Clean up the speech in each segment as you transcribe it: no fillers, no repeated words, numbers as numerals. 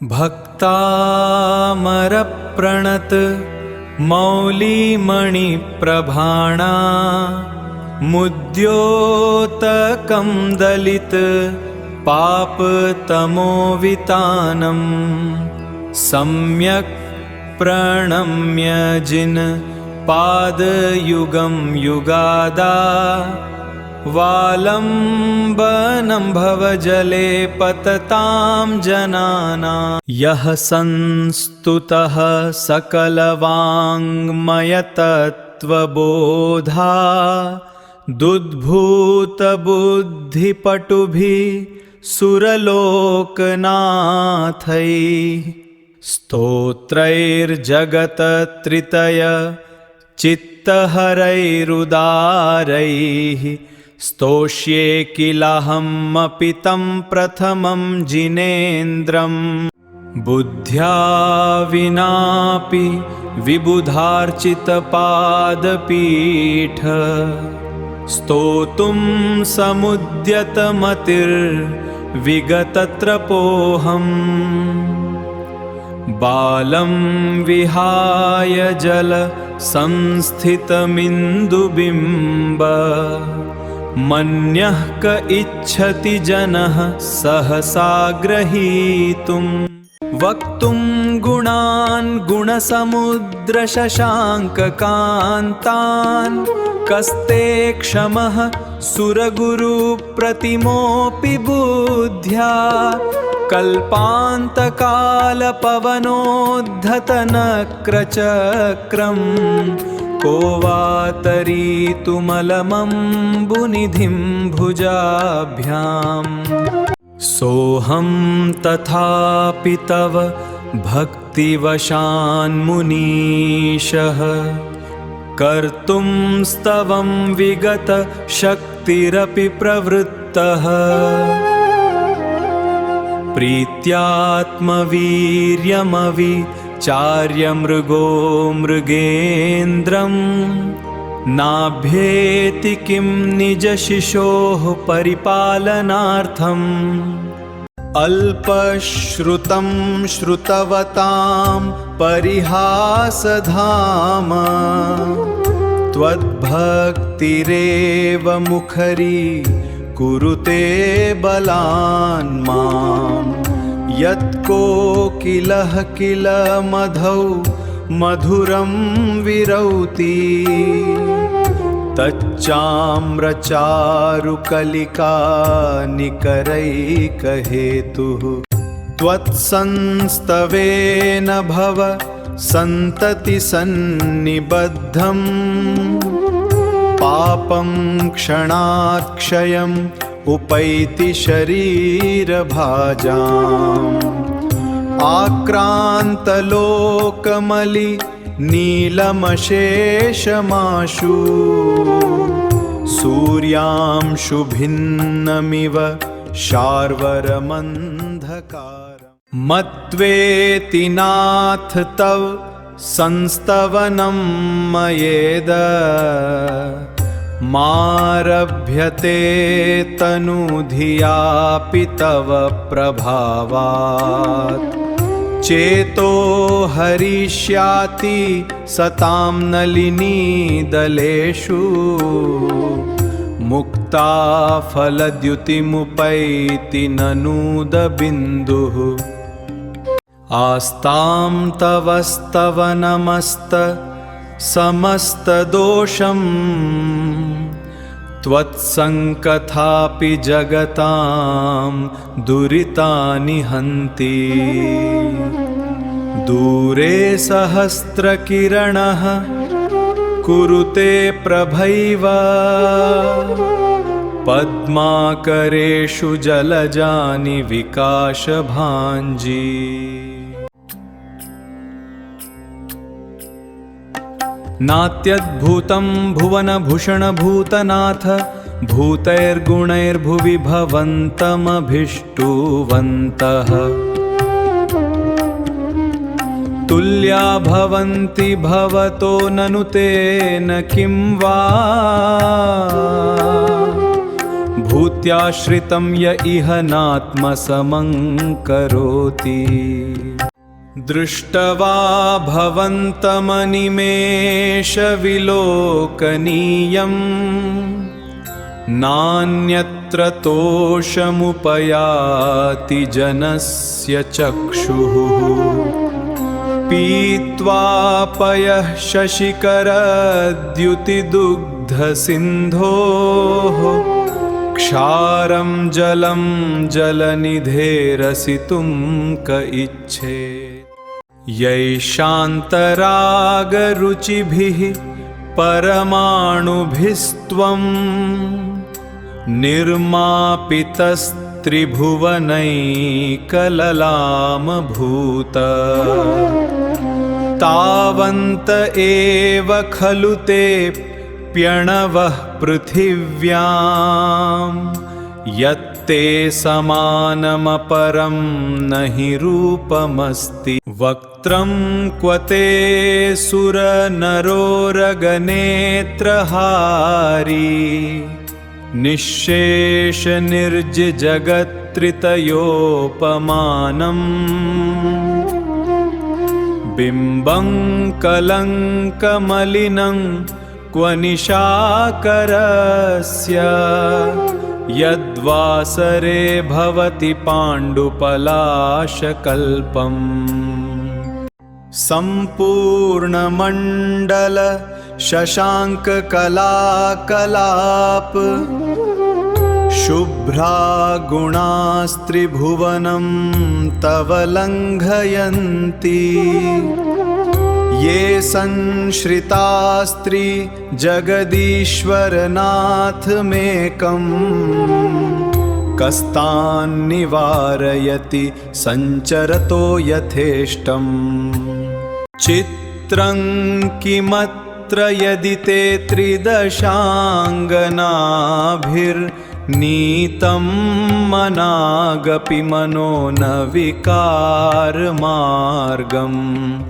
भक्तामरप्रणत मौलिमणिप्रभाणा मुद्योतकं दलित पापतमोवितानं सम्यक् प्रणम्य जिन पादयुगं युगादा वालम्बनं भवजले पततां जनानां यः संस्तुतः सकलवाङ्मयतत्त्वबोधा दुद्भूतबुद्धिपटुभिः सुरलोकनाथैः स्तोत्रैर्जगतत्रितय चित्तहरैरुदारैः स्तोष्ये किलाहमपि तं प्रथमं जिनेन्द्रम् बुद्ध्या विनापि विबुधार्चितपादपीठ स्तोतुं समुद्यतमतिर्विगतत्रपोऽहम् बालं विहाय जल संस्थितमिन्दुबिम्ब मन्यः क इच्छति जनः सहसा ग्रहीतुं वक्तुं गुणान् गुणसमुद्रशशाङ्ककान्तान् कस्ते क्षमः सुरगुरुप्रतिमोऽपि बुद्ध्या कल्पान्तकालपवनोद्धतनक्रचक्रम् को वा तरीतुमलमम्बुनिधिं भुजाभ्याम् सोऽहं तथापि तव भक्तिवशान्मुनीशः कर्तुं स्तवं विगतशक्तिरपि प्रवृत्तः प्रीत्यात्मवीर्यमविचार्यमृगो मृगेन्द्रं नाभ्येति किं निजशिशोः परिपालनार्थम् अल्पश्रुतं श्रुतवतां परिहासधाम त्वद्भक्तिरेव मुखरी कुरुते बलान् मां यत्कोकिलः किल मधौ मधुरं विरौति तच्चाम्रचारुकलिका निकरैकहेतुः त्वत्संस्तवेन भव सन्ततिसन्निबद्धम् पापं क्षणात् क्षयम् उपैति शरीरभाजाम् आक्रान्तलोकमलिनीलमशेषमाशु सूर्यांशुभिन्नमिव शार्वरमन्धकारम् मत्वेति नाथ तव संस्तवनं मयेद मारभ्यते तनुधियापि तव प्रभावात् चेतो हरिष्याति सतां नलिनीदलेषु मुक्ता फलद्युतिमुपैति ननूदबिन्दुः आस्तां तवस्तवनमस्त समस्तदोषम् त्वत्सङ्कथापि जगतां दुरितानि हन्ति दूरे सहस्रकिरणः कुरुते प्रभैव पद्माकरेषु जलजानि विकाशभाञ्जी नात्यद्भुतं भुवनभूषणभूतनाथ भूतैर्गुणैर्भुवि भवन्तमभिष्टुवन्तः तुल्या भवन्ति भवतो ननु तेन किं वा भूत्याश्रितं य इह नात्मसमं करोति। दृष्ट्वा भवन्तमनिमेषविलोकनीयं नान्यत्र तोषमुपयाति जनस्य चक्षुः। पीत्वा पयः शशिकरद्युतिदुग्धसिन्धोः क्षारं जलं जलनिधेरसितुं क इच्छेत्। यैषान्तरागरुचिभिः परमाणुभिस्त्वं निर्मापितस्त्रिभुवनैकललामभूत। तावन्त एव खलु ते प्यणवः पृथिव्यां यत्ते समानमपरं न हि रूपमस्ति। वक्त्रं क्व ते सुरनरोरगनेत्रहारी निःशेषनिर्जिजगत्त्रितयोपमानम्। बिम्बं कलङ्कमलिनं क्व निशाकरस्य यद्वासरे भवति पाण्डुपलाशकल्पम्। सम्पूर्णमण्डल शशाङ्ककलाकलाप शुभ्रा गुणास्त्रिभुवनं तव लङ्घयन्ति। ये संश्रितास्त्रि जगदीश्वरनाथमेकं कस्तान्निवारयति सञ्चरतो यथेष्टम्। चित्रं किमत्र यदि ते त्रिदशाङ्गनाभिर्नीतं मनागपि मनो न विकारमार्गं।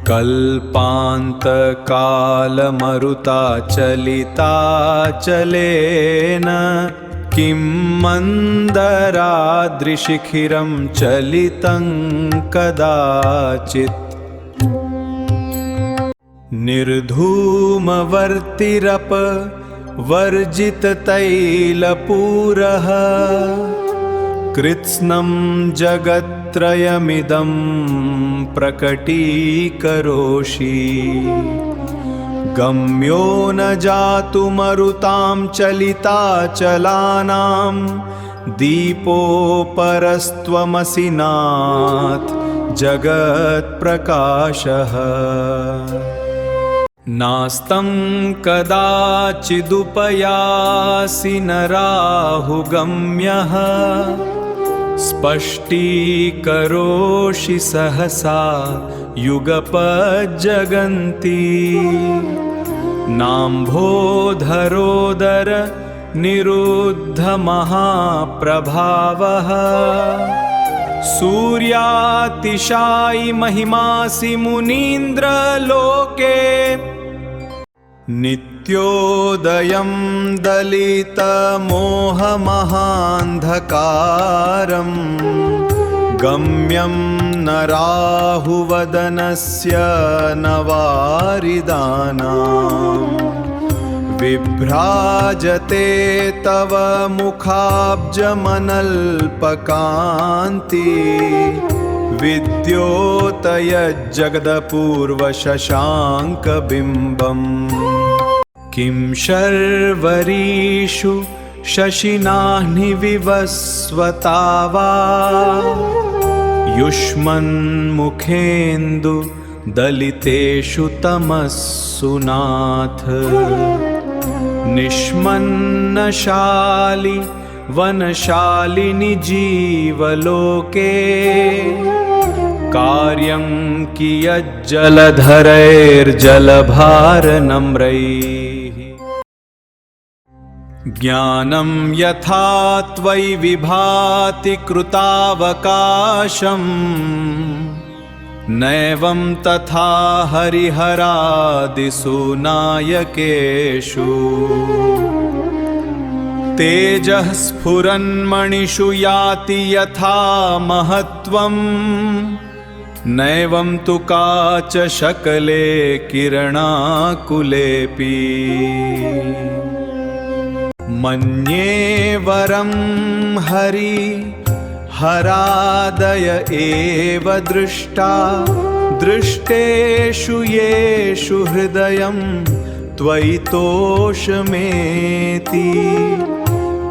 कल्पान्तकालमरुताचलिताचलेन किं मन्दराद्रिशिखिरं चलितं कदाचित्। निर्धूमवर्तिरपवर्जिततैलपूरः कृत्स्नं जगत्त्रयमिदं प्रकटीकरोषि। गम्यो न जातुमरुतां चलिताचलानां दीपोपरस्त्वमसि नाथ जगत्प्रकाशः। नास्तं कदाचिदुपयासि न राहुगम्यः स्पष्टीकरोषि सहसा युगपज्जगन्ति। नाम्भोधरोदर निरुद्धमहाप्रभावः सूर्यातिशायि महिमासि मुनीन्द्रलोके। नित्योदयं दलितमोहमहान्धकारं गम्यं न राहुवदनस्य न वारिदानाम्। विभ्राजते तव मुखाब्जमनल्पकान्ति विद्योतयज्जगदपूर्वशशाङ्कबिम्बम्। किं शर्वरीषु शशिनाह्निविवस्वता वा युष्मन्मुखेन्दु दलितेषु तमस्सु नाथ। निष्मन्नशालि वनशालिनि जीवलोके कार्यं कियज्जलधरैर्जलभारनम्रैः। ज्ञानं यथा त्वयि विभाति कृतावकाशम् नैवं तथा हरिहरादिषु नायकेषु। तेजः स्फुरन्मणिषु याति यथा महत्त्वम् नैवं तु काचशकले किरणाकुलेऽपि मन्ये वरं हरादय एव दृष्टा दृष्टेषु येषु हृदयं त्वयि तोषमेति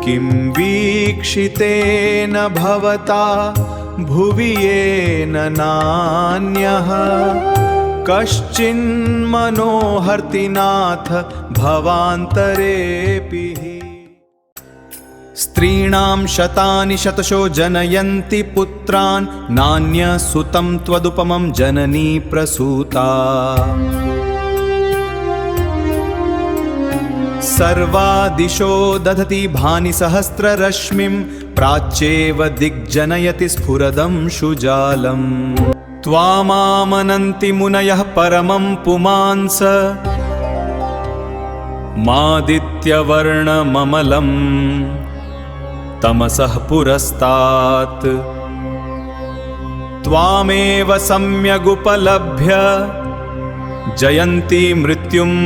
किं वीक्षितेन भवता भुवि येन नान्यः कश्चिन्मनोहर्ति नाथ भवान्तरेऽपि स्त्रीणां शतानि शतशो जनयन्ति पुत्रान् नान्यसुतं त्वदुपमं जननी प्रसूता सर्वादिशो दधति भानिसहस्ररश्मिं प्राच्येव दिग्जनयति स्फुरदंशुजालम् त्वामामनन्ति मुनयः परमं पुमांस मादित्यवर्णममलं तमसः पुरस्तात् त्वामेव सम्यगुपलभ्य जयन्ति मृत्युम्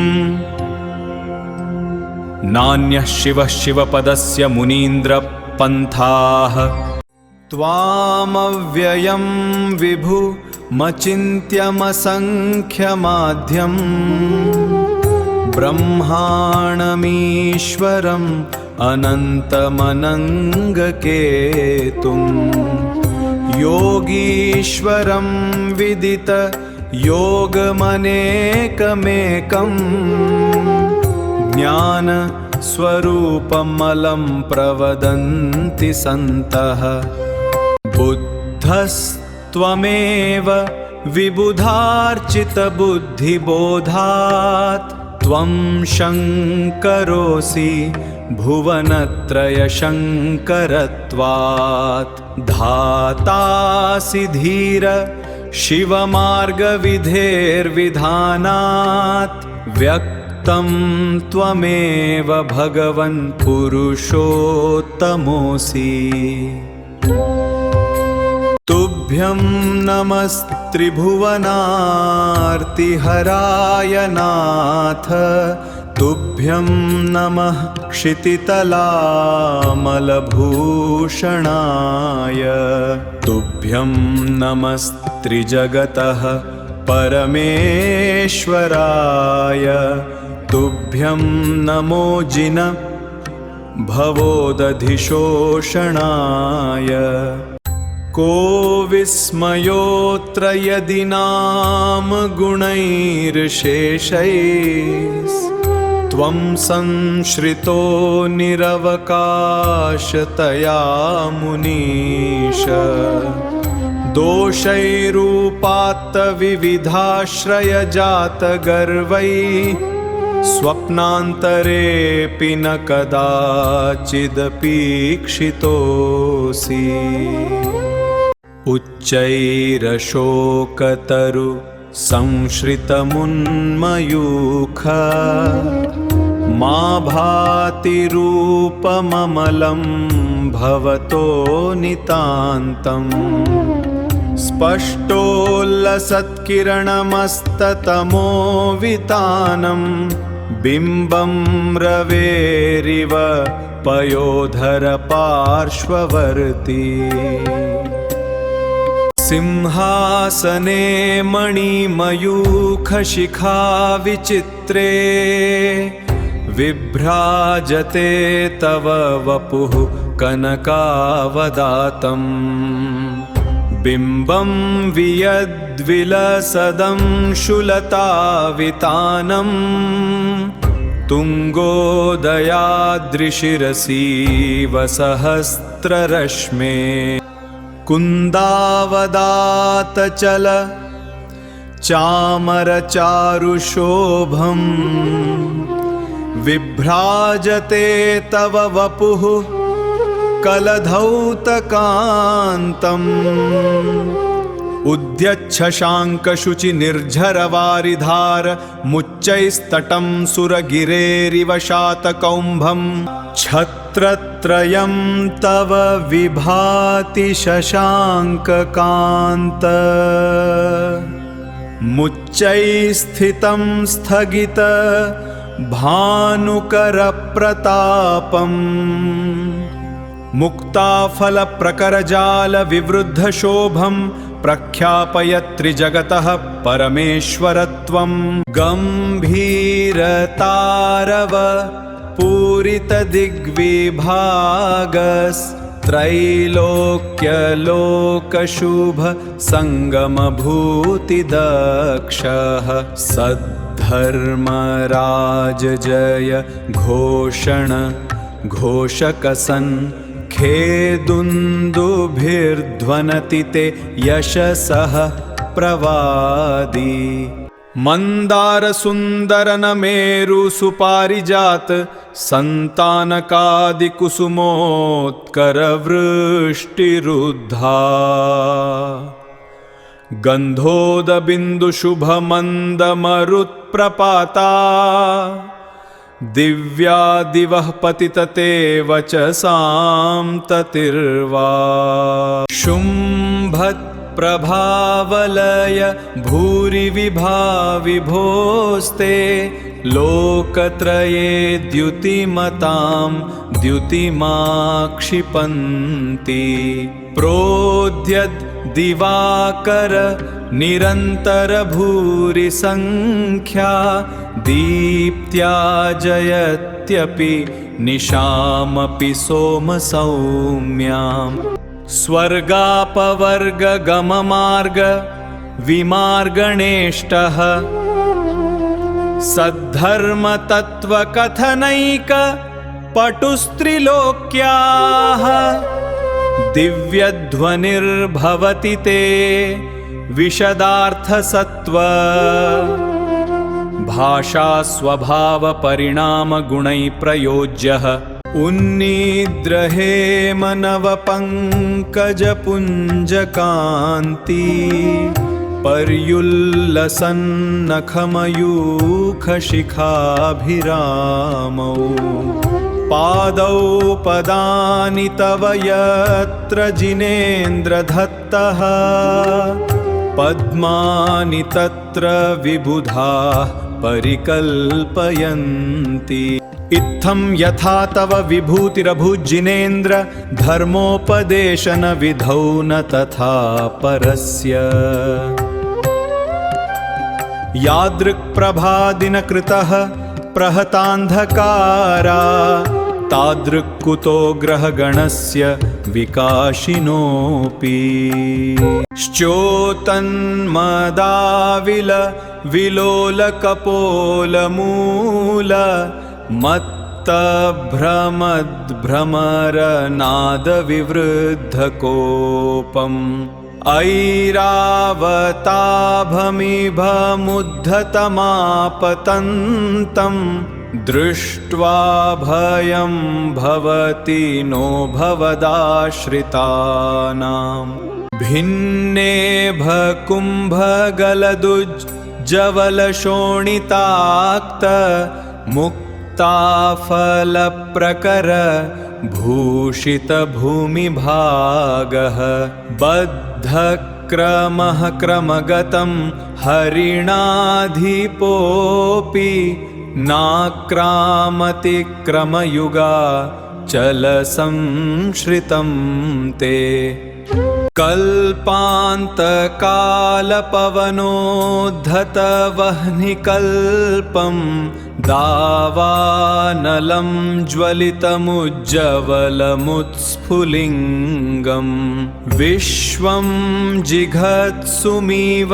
नान्यः शिवः शिवपदस्य मुनीन्द्रपन्थाः त्वामव्ययं विभुमचिन्त्यमसङ्ख्यमाध्यम् ब्रह्माणमीश्वरम् अनन्तमनङ्गकेतुं योगीश्वरं विदित योगमनेकमेकम् ज्ञानस्वरूपमलं प्रवदन्ति सन्तः बुद्धस्त्वमेव विबुधार्चितबुद्धिबोधात् त्वं शङ्करोऽसि भुवनत्रयशङ्करत्वात् धातासि धीर शिवमार्गविधेर्विधानात् व्यक्तं त्वमेव भगवन् पुरुषोत्तमोऽसि तुभ्यं नमस्त्रिभुवनार्तिहराय नाथ तुभ्यं नमः क्षितितलामलभूषणाय तुभ्यं नमस्त्रिजगतः परमेश्वराय तुभ्यं नमो जिन भवोदधिशोषणाय को विस्मयोऽत्र यदि नाम गुणैर्शेषैस्त्वं संश्रितो निरवकाशतया मुनीश दोषैरूपात्तविविधाश्रयजातगर्वैः स्वप्नान्तरेऽपि न कदाचिदपीक्षितोऽसि उच्चैरशोकतरु संश्रितमुन्मयूख मा भाति रूपममलं भवतो नितान्तम् स्पष्टोल्लसत्किरणमस्ततमोवितानं बिम्बं रवेरिव पयोधरपार्श्ववर्ती सिंहासने मणिमयूखशिखा विचित्रे विभ्राजते तव वपुः कनकावदातम् बिम्बं वियद्विलसदं शुलतावितानं तुङ्गोदयाद्रिशिरसीव सहस्ररश्मे कुन्दावदातचल चामरचारुशोभम् विभ्राजते तव वपुः कलधौतकान्तम् उद्यच्छशाङ्कशुचि निर्झरवारिधार मुच्चैस्तटं सुरगिरेरिव शातकौम्भम् छत्र वक्त्रत्रयं तव विभाति शशाङ्ककान्त मुच्चैस्थितं स्थगित भानुकरप्रतापम् मुक्ताफलप्रकरजालविवृद्धशोभं प्रख्यापयत्रिजगतः परमेश्वरत्वं गम्भीरतारव पूरितदिग्विभागस्त्रैलोक्यलोकशुभ सङ्गमभूतिदक्षः सद्धर्मराज जय घोषण घोषकसन् खेदुन्दुभिर्ध्वनति ते यशसः प्रवादी मन्दारसुन्दरनमेरुसुपारिजात सन्तानकादिकुसुमोत्करवृष्टिरुद्धा गन्धोदबिन्दुशुभमन्दमरुत्प्रपाता दिव्या दिवः पतितते वचसां ततिर्वा शुम्भत्प्रभावलय भूरिविभाविभोस्ते लोकत्रये द्युतिमतां द्युतिमाक्षिपन्ति प्रोद्यद् दिवाकर निरन्तर भूरि संख्या दीप्त्या जयत्यपि निशामपि सोमसौम्याम् स्वर्गापवर्गगममार्ग विमार्गणेष्टः सद्धर्मतत्त्वकथनैक पटुस्त्रिलोक्याः दिव्यध्वनिर्भवति ते विशदार्थसत्त्व भाषा स्वभावपरिणामगुणैः प्रयोज्यः उन्निद्रहेमनवपङ्कजपुञ्जकान्ति पर्युल्लसन्नखमयूखशिखाभिरामौ पादौ पदानि तव यत्र जिनेन्द्रधत्तः पद्मानि तत्र विबुधाः परिकल्पयन्ति इत्थं यथा तव विभूतिरभूज्जिनेन्द्र धर्मोपदेशन विधौ न तथा परस्य यादृक्प्रभादिनकृतः प्रहतान्धकारा तादृक्कुतो ग्रहगणस्य विकाशिनोऽपि श्चोतन्मदाविल विलोलकपोलमूल मत्तभ्रमद्भ्रमरनादविवृद्धकोपम् ऐरावताभमिभमुद्धतमापतन्तं दृष्ट्वा भयं भवति नो भवदाश्रितानां भिन्नेभकुम्भगलदुज्जवलशोणिताक्त मुक्ताफलप्रकर भूषितभूमिभागः बद्धक्रमः क्रमगतं हरिणाधिपोऽपि नाक्रामति क्रमयुगा चलसंश्रितं ते कल्पान्तकालपवनोद्धतवह्निकल्पं दावानलं ज्वलितमुज्ज्वलमुत्स्फुलिङ्गं विश्वं जिघत्सुमिव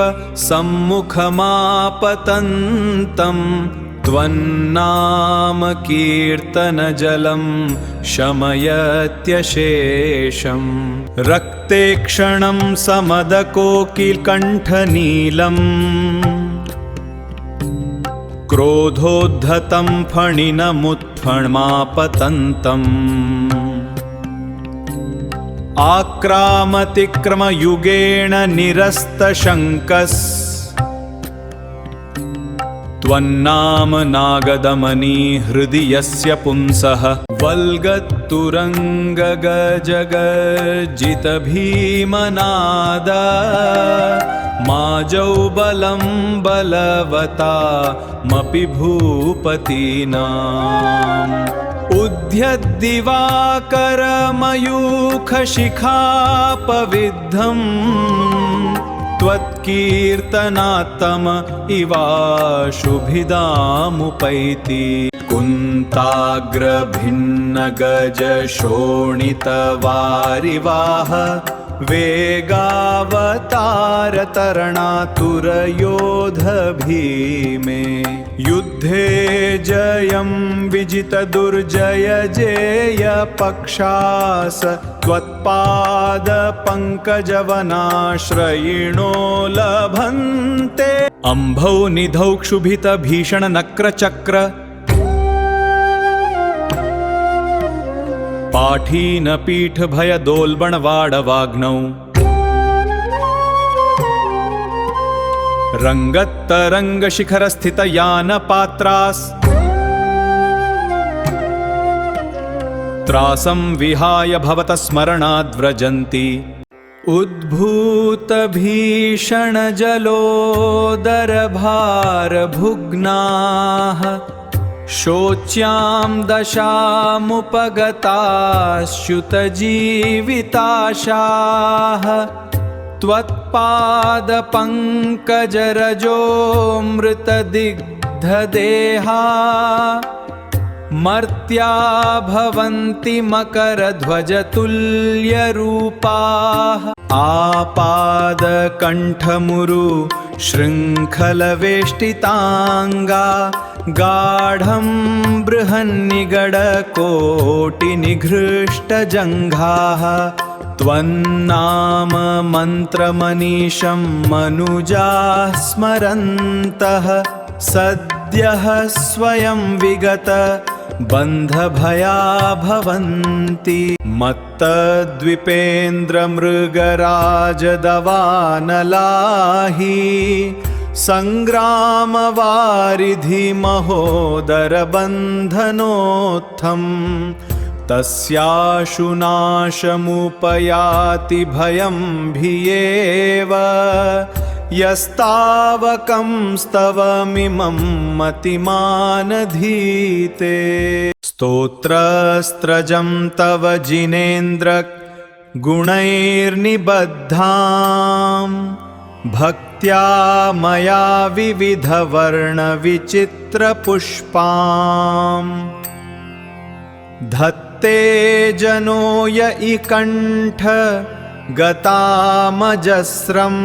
सम्मुखमापतन्तं त्वन्नाम कीर्तनजलं शमयत्यशेषम् रक्ते क्षणं समदकोकिलकण्ठनीलम् क्रोधोद्धतं फणिनमुत्फणमापतन्तम् आक्रामतिक्रमयुगेण निरस्तशङ्कस् त्वन्नाम नागदमनी हृदि यस्य पुंसः वल्गत्तुरङ्गगजगज्जितभीमनाद माजौ बलं बलवतामपि भूपतीनाम् उद्यद्दिवाकरमयूखशिखापविद्धम् त्वत्कीर्तनात्तम इवाशुभिदामुपैति कुन्ताग्रभिन्नगजशोणितवारिवाह वेगावतारतरणातुरयोधभीमे युद्धे जयं विजितदुर्जय जेयपक्षास त्वत्पादपङ्कजवनाश्रयिणो लभन्ते अम्भौ निधौ क्षुभितभीषणनक्रचक्र पाठीनपीठभयदोल्बणवाडवाग्नौ रङ्गत्तरङ्गशिखरस्थितयानपात्रास् त्रासं विहाय भवतः स्मरणाद्व्रजन्ति उद्भूतभीषणजलोदरभारभुग्नाः शोच्यां दशामुपगताश्च्युतजीविताशाः त्वत्पादपङ्कजरजोऽमृतदिग्धदेहा मर्त्या भवन्ति मकरध्वजतुल्यरूपाः आपादकण्ठमुरु शृङ्खलवेष्टिताङ्गा गाढं बृहन्निगडकोटिनिघृष्टजङ्घाः त्वन्नाम मन्त्रमनीशं मनुजाः स्मरन्तः सद्यः स्वयं विगत बन्धभया भवन्ति मत्तद्विपेन्द्रमृगराजदवानलाहि सङ्ग्रामवारिधिमहोदरबन्धनोत्थम् तस्याशुनाशमुपयाति भयं भियेव यस्तावकं स्तवमिमं मतिमानधीते स्तोत्रस्त्रजं तव जिनेन्द्र गुणैर्निबद्धाम् भक्त्या मया विविधवर्णविचित्रपुष्पाम् धत्ते जनो य इकण्ठ गतामजस्रम्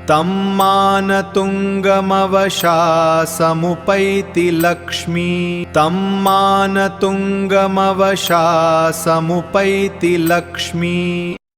तं मानतुङ्गमवशासमुपैति लक्ष्मी तं मानतुङ्गमवशासमुपैति लक्ष्मी।